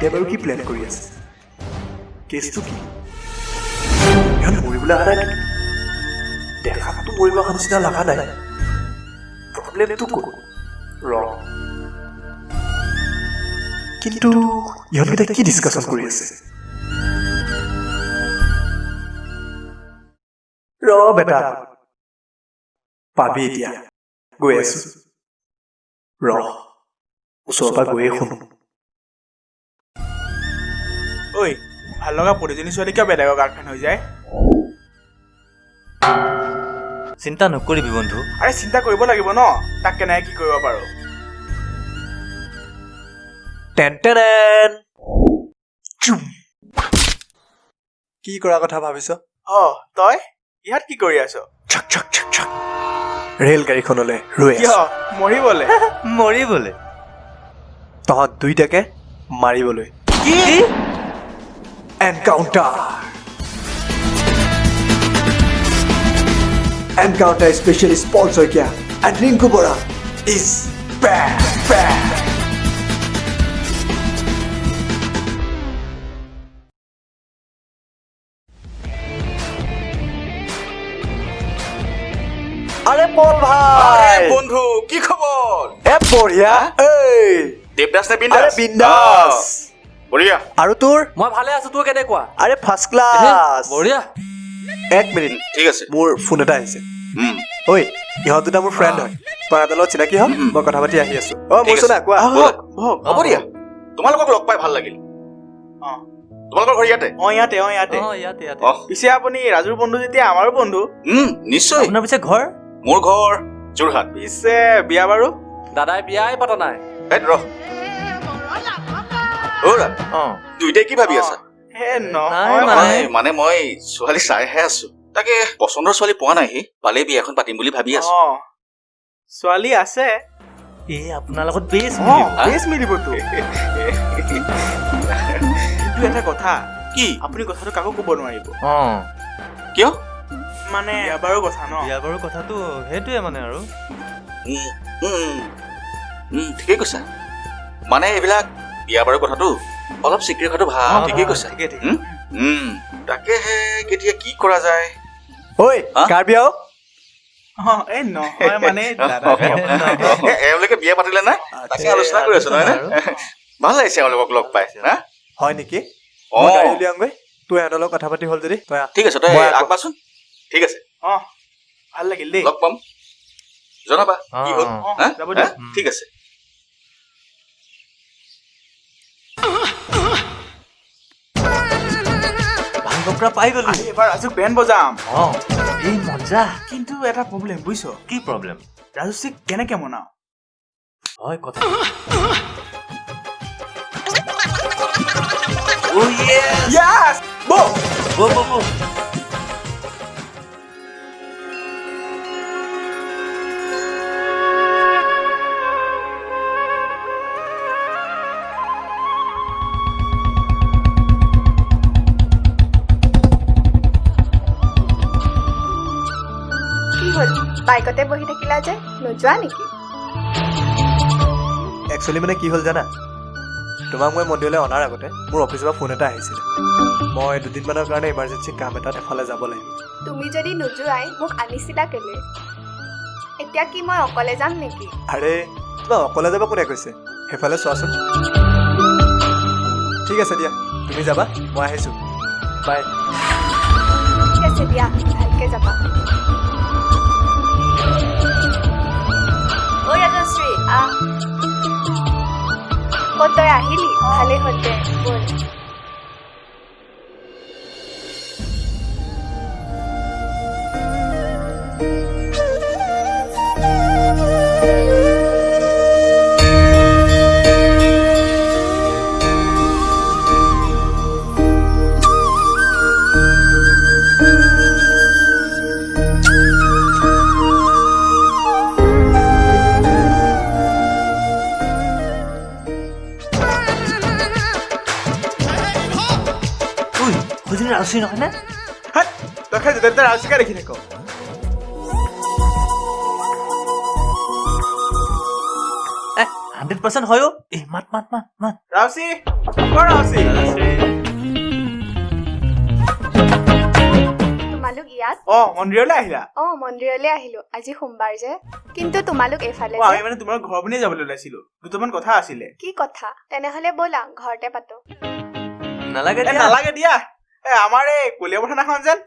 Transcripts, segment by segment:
এতিয়া বাৰু কি প্লেন কৰি আছে? কেছটো কি? ইহঁত মৰিবলৈ অহা নাই নেকি? দেখাততো মৰিব অহা নিচিনা লগা নাই। প্ৰব্লেমটো ক'ত? কিন্তু ইহঁতকেইটা কি ডিছকাশ্যন কৰি আছে? বেটা পাবি এতিয়া। গৈ আছো। ওচৰৰ পৰা গৈয়ে শুনো। ঐ ভাল লগা প্ৰতিজনী ছোৱালী কিয় বেলেগৰ গাৰ্লফ্ৰেণ্ড হৈ যায়? চিন্তা নকৰিবি বন্ধু। আৰে চিন্তা কৰিব লাগিব ন, তাক কেনেকৈ কি কৰিব পাৰো। কি কৰা কথা ভাবিছ? তই ইয়াত কি কৰি আছ? ৰেল গাড়ীখনলৈ ৰৈ কিয় আছো। মৰিবলে? মৰিবলৈ তহঁত দুইটাকে মাৰিবলৈ। কি? Encounter specialist Paul Soikia and Rinku Bora is back. আরে পল ভাই, বন্ধু কি খবৰ? এ বঢ়িয়া। এই দেৱদাস নে আৰে বিন্দাস। বঢ়িয়া। আৰু তোৰ? মই ভালে আছো, তোৰ কেনেকুৱা? আৰে ফাৰ্স্ট ক্লাস। বঢ়িয়া। এক মিনিট, ঠিক আছে। মোৰ ফোন এটা আহিছে। ঐ ইহঁত দুটা মোৰ ফ্ৰেণ্ড হয়, তই সিহঁতৰ লগত চিনাকি হ, মই কথা পাতি আহি আছো। মোৰচোন না কোৱা। হ'ব দিয়া, তোমালোকক লগ পাই ভাল লাগিল। তোমালোকৰ ঘৰ ইয়াতে? ইয়াতে। ইয়াতে। পিছে আপুনি ৰাজুৰ বন্ধু যেতিয়া আমাৰো বন্ধু। নিশ্চয়। আপোনাৰ পিছে ঘৰ? মোৰ ঘৰ যোৰহাট। পিছে বিয়া বাৰু? দাদাই বিয়াই পতা নাই। দুইটাই কি ভাবি আছা? নহয় মানে মই ছোৱালী চাইহে আছো, তাকে পচন্দৰ ছোৱালী পোৱা নাই। পালে বিয়াখন পাতিম বুলি ভাবি আছো। ছোৱালী আছে। আপোনাৰ লগত বেছ বেছ মিলিবতো। কিন্তু এটা কথা, কি? আপুনি কথাটো কাকো ক'ব নোৱাৰিব। কিয়? মানে বিয়া বাৰু কথা ন। বিয়া বাৰু কথাটো সেইটোৱে মানে আৰু। ঠিকেই কৈছা। মানে এইবিলাক বিয়া বাৰু কথাটো অলপ চিক্ৰেট ৰখাটো ভাল। ঠিকেই কৈছা। তাকেহে কেতিয়া কি কৰা যায়। ঐ কাৰ বিয়া? নহয় মানে এওঁলোকে বিয়া পাতিলে নাই, তাকে আলোচনা কৰি আছো নহয়। ভাল লাগিছে এওঁলোকক লগ পাই। হয় নেকি? মই গাড়ী উলিয়াওঁগৈ, তই সিহঁতৰ লগত কথা পাতি হ'ল যদি তই ঠিক আছে, তই আগবাচোন। ঠিক আছে, ভাল লাগিল দেই। লগ পাম, জনাবা কি হ'ল। যাব দিয়ক। ঠিক আছে। পাই গলো। এবাৰ ৰাজুক বেণ্ড বজাম। এই মজা। কিন্তু এটা প্ৰব্লেম, বুজিছ? কি প্ৰব্লেম? ৰাজুক কেনেকে মনাও? হয় কথা। বাইকতে বহি থাকিলা যে, নোযোৱা নেকি? একচুৱেলি মানে কি হ'ল জানা, তোমাক মই মন্দিৰলৈ অনাৰ আগতে মোৰ অফিচৰ পৰা ফোন এটা আহিছিলে। মই দুদিনমানৰ কাৰণে ইমাৰ্জেঞ্চি কাম এটাত এফালে যাব লাগিব। তুমি যদি নোযোৱাই মোক আনিছিলা কেলে? এতিয়া কি মই অকলে যাম নেকি? আৰে তোমাক অকলে যাব কোনে কৈছে? সেইফালে চোৱাচোন। ঠিক আছে দিয়া, তুমি যাবা, মই আহিছোঁ। বাই। ঠিক আছে দিয়া, ভালকে যাবা। ঐ ৰাজশ্ৰী, আহ। ক'ত তই আহিলি? ভালেই হ'ল দে, ব'ল। ৰাজশ্ৰী নহয় নে? তই খাই যেতিয়া ৰাজশ্ৰীকে দেখি থাক। 100% হয় অ'। এই মাত মাত মাত মাত ৰাউচি ৰাউচি তোমালোক ইয়াত? মন্দিৰলৈ আহিলা? মন্দিৰলৈ আহিলো, আজি সোমবাৰ যে। কিন্তু তোমালোক এইফালে আমি যে? মানে তোমাৰ ঘৰ পিনে যাবলৈ ওলাইছিলো, দুটামান কথা আছিলে। কি কথা? তেনেহলে ব'লা ঘৰতে পাতো। নালাগে দিয়া। নালাগে দিয়া, আমাৰ এই কলীয়া পথাৰখন যেন।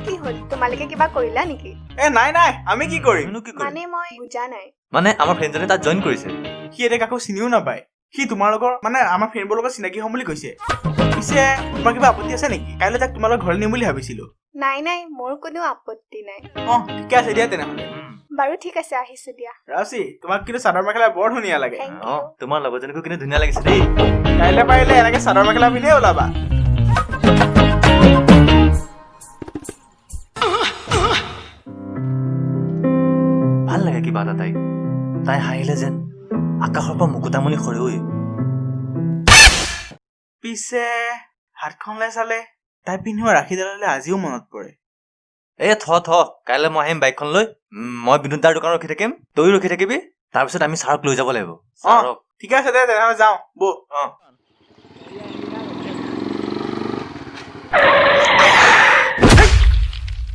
কি হ'ল, তোমালোকে কিবা কৰিলা নেকি? নাই আমি কি কৰিম? আমিনো কি কৰিম? মানে মই বুজা নাই। মানে আমাৰ ফ্ৰেণ্ডজনে তাত জইন কৰিছে। সি এতিয়া কাকো চিনিও নাপায়। সি তোমালোকৰ মানে আমাৰ ফ্ৰেণ্ডবোৰৰ লগত চিনাকি হ'ম বুলি কৈছে। পিছে তোমাৰ কিবা আপত্তি আছে নেকি? কাইলৈ তাক তোমালোকৰ ঘৰলৈ নিম বুলি ভাবিছিলো। নাই মোৰ কোনো আপত্তি নাই। ঠিকে আছে দিয়া তেনেহ'লে। বাৰু ঠিক আছে, আহিছো দিয়া। ৰাউচি, তোমাক কিন্তু চাদৰ মেখেলা বৰ ধুনীয়া লাগে। Thank O you. তোমাৰ লগৰজনীকো কিন্তু ধুনীয়া লাগিছে দেই। কাইলৈ পাৰিলে এনেকে চাদৰ মেখেলা পিন্ধিয়ে ওলাবা। ভাল লাগে কিবা এটা তাই হাঁহিলে যেন আকাশৰ পৰা মুকুতামণি সৰেই। পিছে হাতখনলৈ চালে তাই পিন্ধোৱা ৰাখীডাললৈ আজিও মনত পৰে। থ কাইলৈ মই আহিম বাইকখন লৈ। মই বিনোদ দাৰ দোকানত ৰখি থাকিম, তয়ো ৰখি থাকিবি। তাৰপিছত আমি ছাৰক লৈ যাব লাগিব। ছাৰক ঠিকে আছে দে তেনেহ'লে যাওঁ বৌ।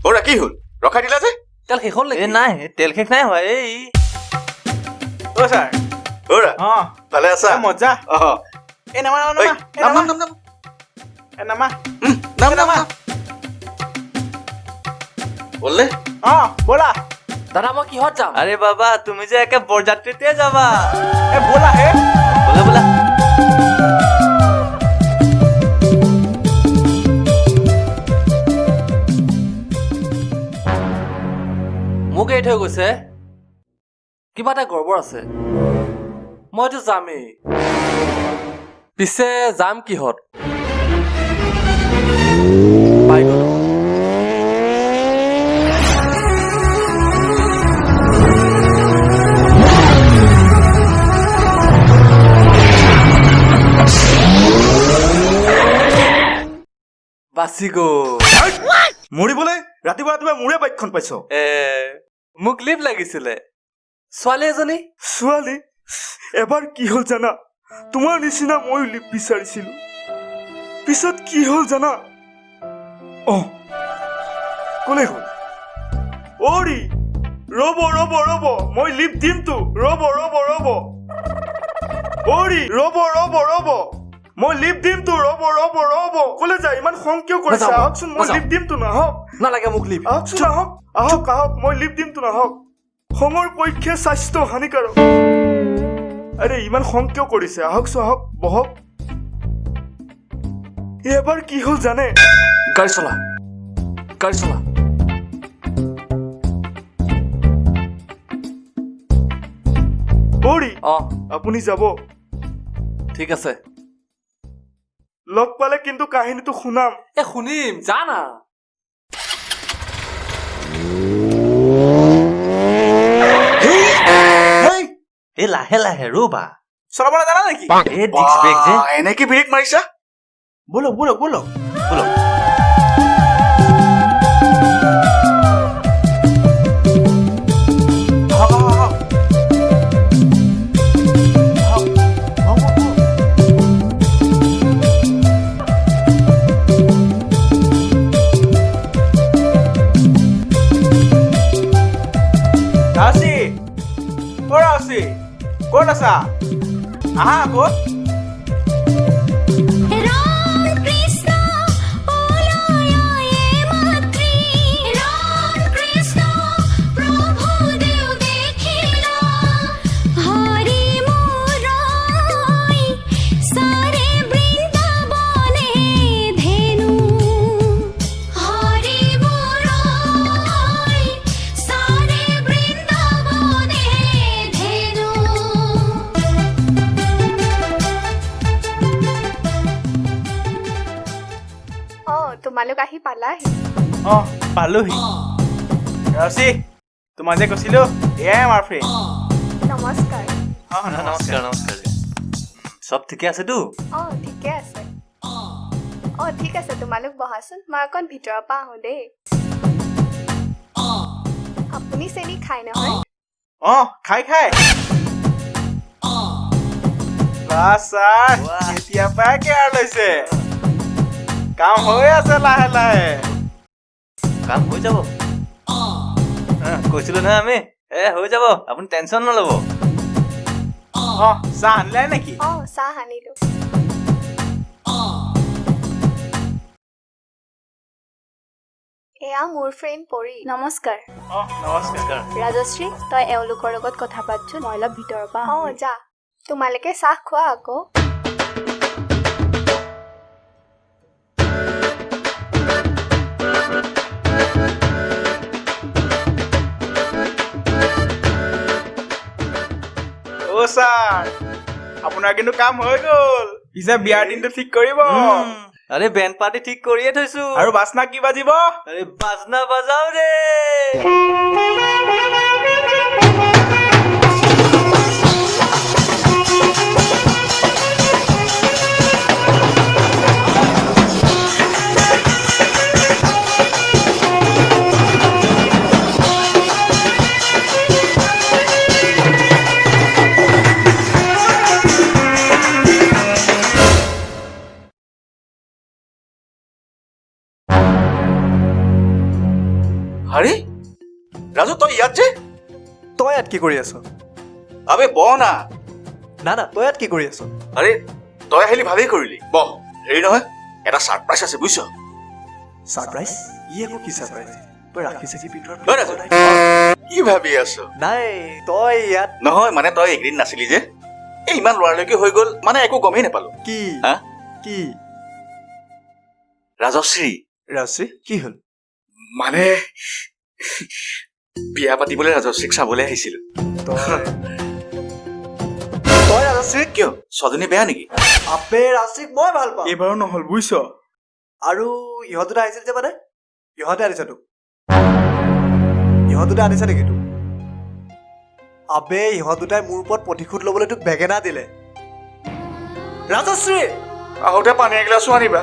বৌৰা কি হ'ল? ৰখাই দিলা যে? তেল শেষ হ'ল নেকি? নাই তেল শেষ নাই হয়। ছাৰ বৌৰা ভালে আছা? মজা। নামা নামা বললে ব'লা। দাদা মই কিহত যাম? আৰে বাবা তুমি যে একে বৰযাত্ৰীতে যাবা। ব'লা হে। ব'লা মোক এৰি থৈ গৈছে, কিবা এটা গড়বড় আছে। মইতো যামেই, পিছে যাম কিহত? বাইকত। বাচি গ'ল। মৰিবলৈ ৰাতিপুৱা মোৰে বাইকখন পাইছ। মোক লিফ্ট লাগিছিলে, ছোৱালী এজনী। ছোৱালী? এবাৰ কি হ'ল জানা, তোমাৰ নিচিনা ময়ো লিপ বিচাৰিছিলো। পিছত কি হ'ল জানা? কোনে গ'ল? অৰি ৰ'ব মই লিপ দিমতো। ৰ'ব অৰি ৰ'ব মই লিপ দিমতো। ৰ'ব ক'লে যায়? ইমান খং কিয় কৰিছে? আহকচোন, মই লিপ দিমতো। নাহক। নালাগে মোক লিফ্ট। আহকচোন, আহক মই লিপ দিমতো। নাহক। খঙৰ পক্ষে স্বাস্থ্য হানিকাৰক। আৰে ইমান খং কিয় কৰিছে? আহকচোন, বহক। এবাৰ কি হ'ল জানে? গাড়ী চলা। অৰি আপুনি যাব। ঠিক আছে। লগ পালে কিন্তু কাহিনীটো শুনাম। শুনিম, যা না। লাহে লাহে ৰ'বা। চলাব নাজানা নেকি? ডিস্ক ব্ৰেক যে। এনেকে ব্ৰেক মাৰিছা? ব'লক ৰাউচি ক'ত আছা? আহা আকৌ। তোমালোক আহি পালাহি? পালোহি। ৰাউচি, তোমাক যে কৈছিলো এয়াই আমাৰ ফ্ৰেণ্ড। নমস্কাৰ। নমস্কাৰ। চব ঠিকে আছেতো? ঠিকে আছে। ঠিক আছে, তোমালোক বহাচোন, মই অকণ ভিতৰৰ পৰা আহোঁ দেই। আপুনি চেনি খাই নহয়? খাই বাহ ছাৰ এতিয়া পৰাই কেয়াৰ লৈছে কাম হৈ আছে লাহে লাহে কাম হৈ যাব কৈছিলো নহয় আমি হৈ যাব আপুনি টেনচন নল'ব চাহ আনিলে নেকি অঁ চাহ আনিলো এয়া মোৰ ফ্ৰেণ্ড পৰি নমস্কাৰ নমস্কাৰ ৰাজশ্ৰী তই এওঁলোকৰ লগত কথা পাতচোন মই অলপ ভিতৰৰ পৰা অঁ যা তোমালোকে চাহ খোৱা আকৌ অ' ছাৰ আপোনাৰ কিন্তু কাম হৈ গ'ল পিছে বিয়াৰ দিনটো ঠিক কৰিব আৰে বেণ্ড পাৰ্টি ঠিক কৰিয়ে থৈছো আৰু বাজনা কি বাজিব আৰে বাজনা বাজাও ৰে আৰে ৰাজু তই ইয়াত যে তই ইয়াত কি কৰি আছ আবে বহ না না না তই ইয়াত কি কৰি আছ আৰে তই আহিলি ভালেই কৰিলি বহ হেৰি নহয় এটা ছাৰপ্ৰাইজ আছে বুজিছ ছাৰপ্ৰাইজ ই একো কি ছাৰপ্ৰাইজ তই ৰাখিছে কি পিঠৰ নহয় ৰাজু কি ভাবি আছ নাই তই ইয়াত নহয় মানে তই এইকেইদিন নাছিলি যে এই ইমান লৰালৈকে হৈ গ'ল মানে একো গমেই নাপালো কি হা কি ৰাজশ্ৰী ৰাজশ্ৰী কি হ'ল মানে বিয়া পাতিবলৈ ৰাজশ্ৰীক চাবলৈ আহিছিলো তই ৰাজশ্ৰীক কিয় ছোৱালীজনী বেয়া নেকি আপে ৰাজশ্ৰীক মই ভাল পাওঁ এইবাৰো নহ'ল বুজিছ আৰু ইহঁত দুটা আহিছিল যে মানে ইহঁতে আনিছে তোক ইহঁত দুটা আনিছে নেকি তোক আবে ইহঁত দুটাই মোৰ ওপৰত প্ৰতিশোধ ল'বলৈ তোক বেগেনা দিলে ৰাজশ্ৰী আহোঁতে পানী এগিলাচো আনিবা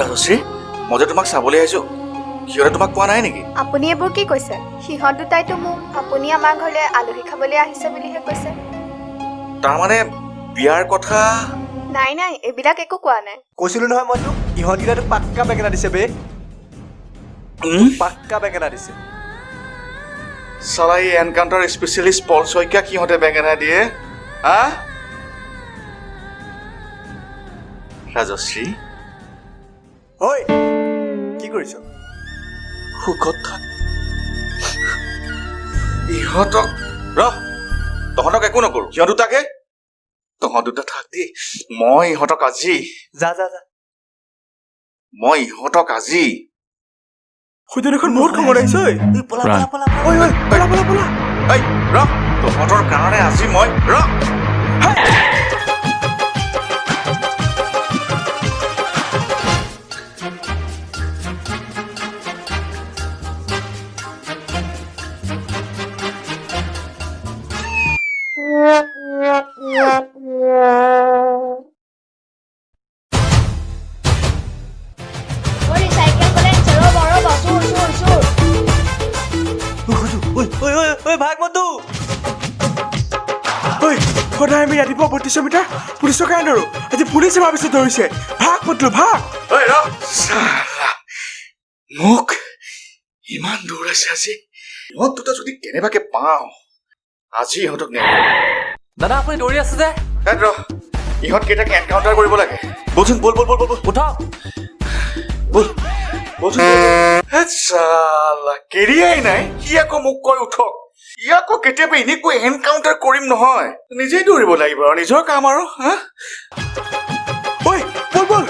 ৰাজশ্ৰী মই যে তোমাক চাবলৈ আহিছো সিহঁতে তোমাক কোৱা নাই নেকি আপুনি এইবোৰ কি কৈছে সিহঁত দুটাইতো মোক আপুনি আমাৰ ঘৰলৈ আলহী খাবলৈ আহিছে বুলিহে কৈছে তাৰমানে বিয়াৰ কথা নাই নাই এইবিলাক একো কোৱা নাই কৈছিলো নহয় মই তোক ইহঁতকেইটা তোক পাক্কা বেগেনা দিছে বে পাক্কা বেগেনা দিছে চালা এই এনকাউণ্টাৰ স্পেচিয়েলিষ্ট পল শইকীয়াক সিহঁতে বেঙেনা দিয়ে হা ৰাজশ্ৰী ঐ কি কৰিছ সুখত থাক ইহঁতক ৰহ তহঁতক একো নকৰো সিহঁত দুটাকে তহঁত দুটা থাক দেই মই ইহঁতক আজি যা যা যা মই ইহঁতক আজি সৈতে দেখোন বহুত খবৰ আহিছে পলা পলা পলা ঐ ঐ পলা পলা পলা এই ৰহ তহঁতৰ কাৰণে আজি মই ৰহ ভাগ মধু ঐ সদায় আমি ৰাতিপুৱা ৩২ মিটাৰ পুলিচৰ কাৰণে ধৰো আজি পুলিচে ভাবিছে ধৰিছে ভাগ পতলো ভাগ ঐ ৰহ চালা মোক ইমান দৌৰাইছে আজি ইহঁত দুটা যদি কেনেবাকে পাওঁ আজি ইহঁতক নেৰো দাদা আপুনি দৌৰি আছে যে ৰহ ইহঁত কেইটাকে এনকাউণ্টাৰ কৰিব লাগে বলচোন বল বল বল বল উঠক বল বলচোন চালা কেৰিয়াই নাই সি আকৌ মোক কয় উঠক ই আকৌ কেতিয়াবা এনেকৈ এনকাউণ্টাৰ কৰিম নহয় নিজেই দৌৰিব লাগিব আৰু নিজৰ কাম আৰু হা ঐ বল বল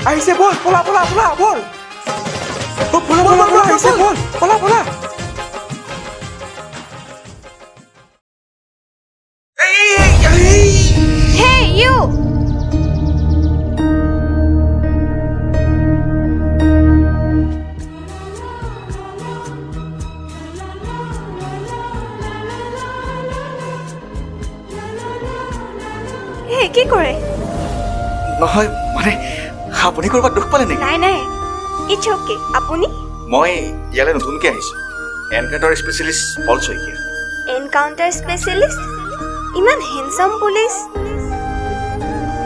আহিছে বল পলা পলা পলা বল ও পলা পলা পলা আহিছে বল পলা পলা Hey, you! Hey, কি কৰে? নহয় মানে আপুনি ক'ৰবাত দুখ পালে নেকি নাই নাই ইটছ অ'কে আপুনি মই ইয়ালৈ নতুনকৈ আহিছোঁ এনকাউণ্টাৰ স্পেচিয়েলিষ্ট পল শইকীয়া এনকাউণ্টাৰ স্পেচিয়েলিষ্ট ইমান হেণ্ডচাম পুলিচ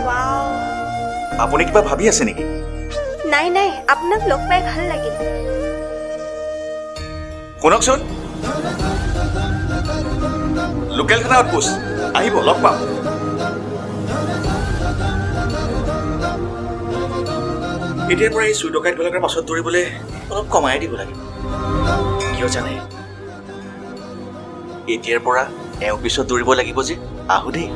ৱাও আপুনি কিবা ভাবি আছে নেকি নাই নাই আপোনাক লগ পাই ভাল লাগিল শুনকচোন লোকেল থানা আউটপোষ্ট আহিব লগ পাম এতিয়াৰ পৰা এই চুৰি ডকাইতবিলাকৰ পাছত দৌৰিবলৈ অলপ কমাই দিব লাগে কিয় জানে এতিয়াৰ পৰা এওঁ পিছত দৌৰিব লাগিব যে আহো দেই